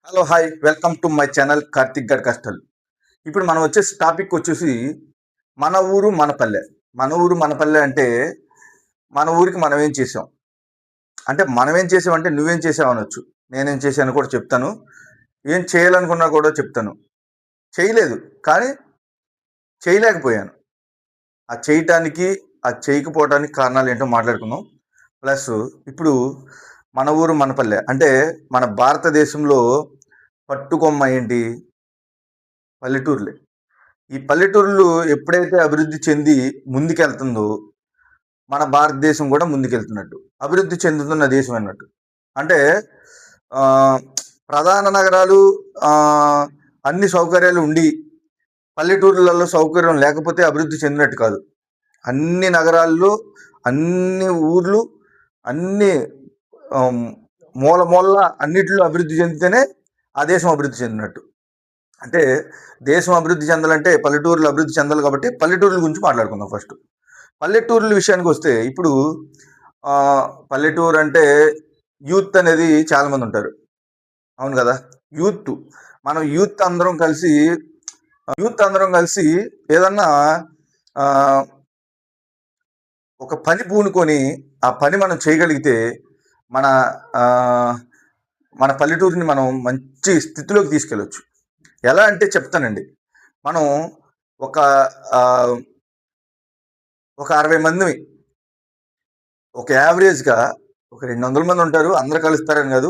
Hello hi welcome to my channel Karthik గడ్ కష్టల్. ఇప్పుడు మనం వచ్చేసి టాపిక్ వచ్చేసి మన ఊరు మన పల్లె. మన ఊరు మన పల్లె అంటే మన ఊరికి మనం ఏం చేసాం, అంటే మనం ఏం చేసాం అంటే నువ్వేం చేసావు అనొచ్చు, నేనేం చేశాను కూడా చెప్తాను, ఏం చేయాలనుకున్నా కూడా చెప్తాను. చేయలేదు కానీ చేయలేకపోయాను. ఆ చేయటానికి ఆ చేయకపోవడానికి కారణాలు ఏంటో మాట్లాడుకుందాం. ప్లస్ ఇప్పుడు మన ఊరు మన పల్లె అంటే మన భారతదేశంలో పట్టుకొమ్మ ఏంటి? పల్లెటూర్లే. ఈ పల్లెటూర్లు ఎప్పుడైతే అభివృద్ధి చెంది ముందుకెళ్తుందో మన భారతదేశం కూడా ముందుకెళ్తున్నట్టు, అభివృద్ధి చెందుతున్న దేశం అన్నట్టు. అంటే ఆ, ప్రధాన నగరాలు ఆ, అన్ని సౌకర్యాలు ఉండి పల్లెటూర్లలో సౌకర్యం లేకపోతే అభివృద్ధి చెందినట్టు కాదు. అన్ని నగరాల్లో అన్ని ఊర్లు అన్ని ఆమ్, మూల మూల అన్నిటిలో అభివృద్ధి చెందితేనే ఆ దేశం అభివృద్ధి చెందినట్టు. అంటే దేశం అభివృద్ధి చెందాలంటే పల్లెటూర్లు అభివృద్ధి చెందాలి, కాబట్టి పల్లెటూర్ల గురించి మాట్లాడుకుందాం. ఫస్ట్ పల్లెటూర్ల విషయానికి వస్తే ఇప్పుడు ఆ, పల్లెటూరు అంటే యూత్ అనేది చాలా మంది ఉంటారు, అవును కదా? యూత్, మనం యూత్ అందరం కలిసి ఏదన్నా ఆ, ఒక పని పూనుకొని ఆ పని మనం చేయగలిగితే మన ఆ, మన పల్లెటూరుని మనం మంచి స్థితిలోకి తీసుకెళ్ళొచ్చు. ఎలా అంటే చెప్తానండి. మనం ఒక ఆ, ఒక 60 మంది, ఒక యావరేజ్గా ఒక 200 మంది ఉంటారు, అందరు కలుస్తారని కాదు,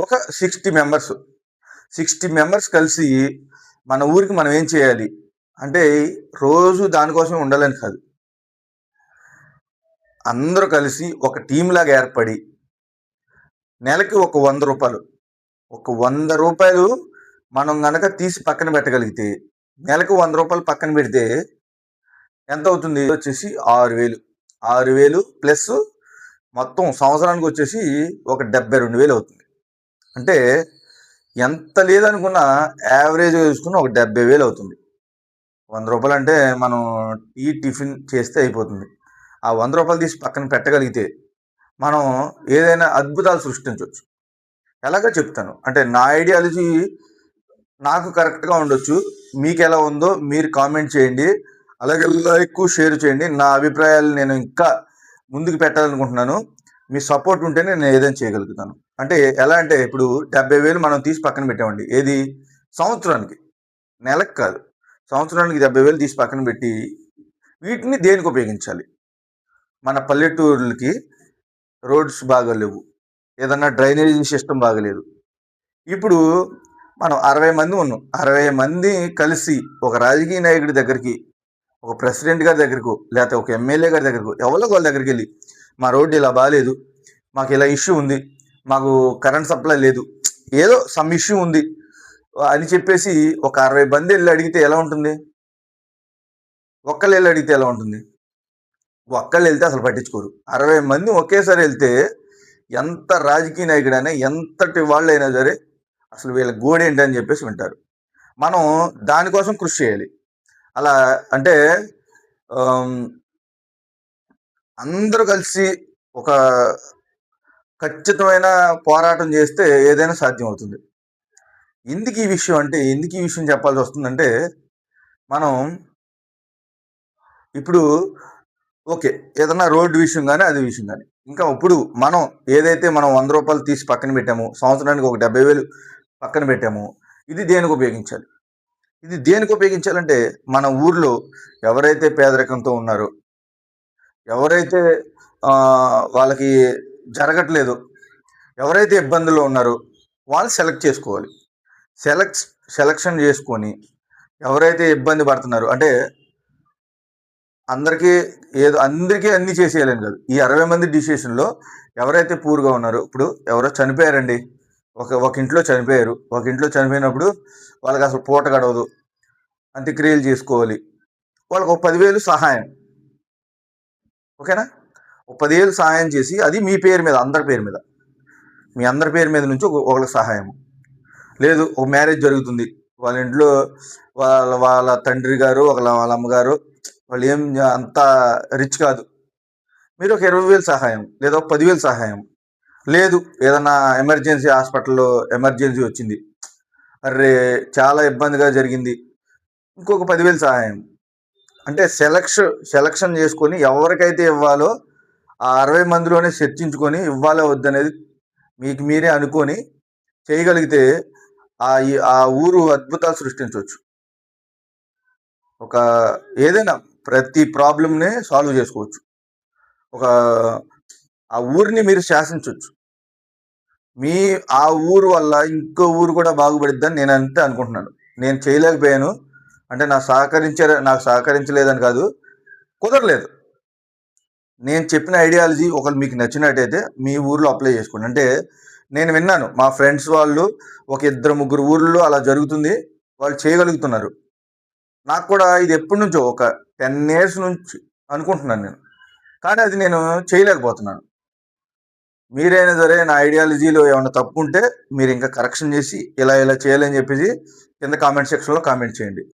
ఒక 60 మెంబర్స్, 60 మెంబర్స్ కలిసి మన ఊరికి మనం ఏం చేయాలి అంటే రోజు దానికోసం ఉండాలని కాదు, అందరూ కలిసి ఒక టీం లాగా ఏర్పడి నెలకి ఒక 100 రూపాయలు, ఒక 100 రూపాయలు మనం గనక తీసి పక్కన పెట్టగలిగితే, నెలకు 100 రూపాయలు పక్కన పెడితే ఎంత అవుతుంది? వచ్చేసి 6,000. 6,000 ప్లస్ మొత్తం సంవత్సరానికి వచ్చేసి ఒక 72,000 అవుతుంది. అంటే ఎంత లేదనుకున్నా యావరేజ్గా చూసుకున్న ఒక 70,000 అవుతుంది. 100 రూపాయలు అంటే మనం టీ టిఫిన్ చేస్తే అయిపోతుంది. ఆ 100 రూపాయలు తీసి పక్కన పెట్టగలిగితే మనం ఏదైనా అద్భుతాలు సృష్టించవచ్చు. ఎలాగో చెప్తాను. అంటే నా ఐడియాలజీ నాకు కరెక్ట్గా ఉండొచ్చు, మీకు ఎలా ఉందో మీరు కామెంట్ చేయండి, అలాగే లైక్ షేర్ చేయండి. నా అభిప్రాయాలు నేను ఇంకా ముందుకు పెట్టాలనుకుంటున్నాను. మీ సపోర్ట్ ఉంటేనే నేను ఏదైనా చేయగలుగుతాను. అంటే ఎలా అంటే ఇప్పుడు 70,000 మనం తీసి పక్కన పెట్టామండి, ఏది? సంవత్సరానికి, నెలకు కాదు, సంవత్సరానికి 70,000 తీసి పక్కన పెట్టి వీటిని దేనికి ఉపయోగించాలి? మన పల్లెటూర్లకి రోడ్స్ బాగలేవు, ఏదన్నా డ్రైనేజీ సిస్టమ్ బాగలేదు. ఇప్పుడు మనం 60 మంది ఉన్నాం, 60 మంది కలిసి ఒక రాజకీయ నాయకుడి దగ్గరికి, ఒక ప్రెసిడెంట్ గారి దగ్గరకు, లేకపోతే ఒక ఎమ్మెల్యే గారి దగ్గరకు, ఎవరో వాళ్ళ దగ్గరికి వెళ్ళి మా రోడ్డు ఇలా బాగాలేదు, మాకు ఇలా ఇష్యూ ఉంది, మాకు కరెంట్ సప్లై లేదు, ఏదో సమ్ ఇష్యూ ఉంది అని చెప్పేసి ఒక 60 మంది వెళ్ళి అడిగితే ఎలా ఉంటుంది? ఒక్కళ్ళు వెళ్ళి అడిగితే ఎలా ఉంటుంది? ఒక్కళ్ళు వెళ్తే అసలు పట్టించుకోరు. 60 మంది ఒకేసారి వెళ్తే ఎంత రాజకీయ నాయకుడైనా ఎంతటి వాళ్ళైనా సరే అసలు వీళ్ళ గోడేంటి అని చెప్పేసి వింటారు. మనం దానికోసం కృషి చేయాలి. అలా అంటే ఆమ్, అందరూ కలిసి ఒక ఖచ్చితమైన పోరాటం చేస్తే ఏదైనా సాధ్యం అవుతుంది. ఎందుకు ఈ విషయం చెప్పాల్సి వస్తుందంటే, మనం ఇప్పుడు ఓకే, ఏదన్నా రోడ్డు విషయం కానీ అది విషయం కానీ, ఇంకా ఇప్పుడు మనం ఏదైతే మనం 100 రూపాయలు తీసి పక్కన పెట్టామో, సంవత్సరానికి ఒక 70,000 పక్కన పెట్టామో, ఇది దేనికి ఉపయోగించాలి? ఇది దేనికి ఉపయోగించాలంటే మన ఊర్లో ఎవరైతే పేదరికంతో ఉన్నారో, ఎవరైతే ఆ, వాళ్ళకి జరగట్లేదు, ఎవరైతే ఇబ్బందుల్లో ఉన్నారో వాళ్ళు సెలెక్ట్ చేసుకోవాలి. సెలెక్ట్ సెలక్షన్ చేసుకొని ఎవరైతే ఇబ్బంది పడుతున్నారో, అంటే అందరికీ అందరికీ అన్ని చేసేయాలని కాదు, ఈ 60 మంది డిసిషన్లో ఎవరైతే పూర్గా ఉన్నారో, ఇప్పుడు ఎవరో చనిపోయారండి, ఒక ఇంట్లో చనిపోయారు, ఒక ఇంట్లో చనిపోయినప్పుడు వాళ్ళకి అసలు పూట గడవదు, అంత్యక్రియలు చేసుకోవాలి, వాళ్ళకి ఒక 10,000 సహాయం, ఓకేనా? ఒక 10,000 సహాయం చేసి, అది మీ పేరు మీద, అందరి పేరు మీద, మీ అందరి పేరు మీద నుంచి ఒకళ్ళకి సహాయం. లేదు, ఒక మ్యారేజ్ జరుగుతుంది, వాళ్ళ ఇంట్లో వాళ్ళ తండ్రి గారు, వాళ్ళ అమ్మగారు, వాళ్ళు ఏం అంత రిచ్ కాదు, మీరు ఒక 20,000 సహాయం, లేదా ఒక 10,000 సహాయం. లేదు, ఏదన్నా ఎమర్జెన్సీ హాస్పిటల్లో ఎమర్జెన్సీ వచ్చింది, అర్రే! చాలా ఇబ్బందిగా జరిగింది. ఇంకొక 10,000 సహాయం. అంటే సెలక్షన్ చేసుకొని ఎవరికైతే ఇవ్వాలో ఆ 60 మందిలోనే చర్చించుకొని ఇవ్వాలా వద్దనేది మీకు మీరే అనుకోని చేయగలిగితే ఆ ఊరు అద్భుతాలు సృష్టించొచ్చు. ఒక ఏదైనా ప్రతి ప్రాబ్లమ్‌ని సాల్వ్ చేసుకోవచ్చు. ఒక ఆ ఊరిని మీరు శాసించొచ్చు. మీ ఆ ఊరు వల్ల ఇంకో ఊరు కూడా బాగుపడిద్దని నేనంతే అనుకుంటున్నాను. నేను చేయలేకపోయాను. అంటే నాకు సహకరించలేదని కాదు. కుదరలేదు. నేను చెప్పిన ఐడియాలజీ ఒకవేళ మీకు నచ్చినట్టయితే మీ ఊర్లో అప్లై చేసుకోండి. అంటే నేను విన్నాను. మా ఫ్రెండ్స్ వాళ్ళు ఒక ఇద్దరు, ముగ్గురు ఊర్లలో అలా జరుగుతుంది. వాళ్ళు చేయగలుగుతున్నారు. నాకు కూడా ఇది ఎప్పటినుంచో ఒక 10 ఇయర్స్ నుంచి అనుకుంటున్నాను నేను. కానీ అది నేను చేయలేకపోతున్నాను. మీరైనా సరే నా ఐడియాలజీలో ఏమన్నా తప్పుంటే మీరింకా కరెక్షన్ చేసి ఇలా ఇలా చేయాలని చెప్పేసి కింద కామెంట్ సెక్షన్‌లో కామెంట్ చేయండి.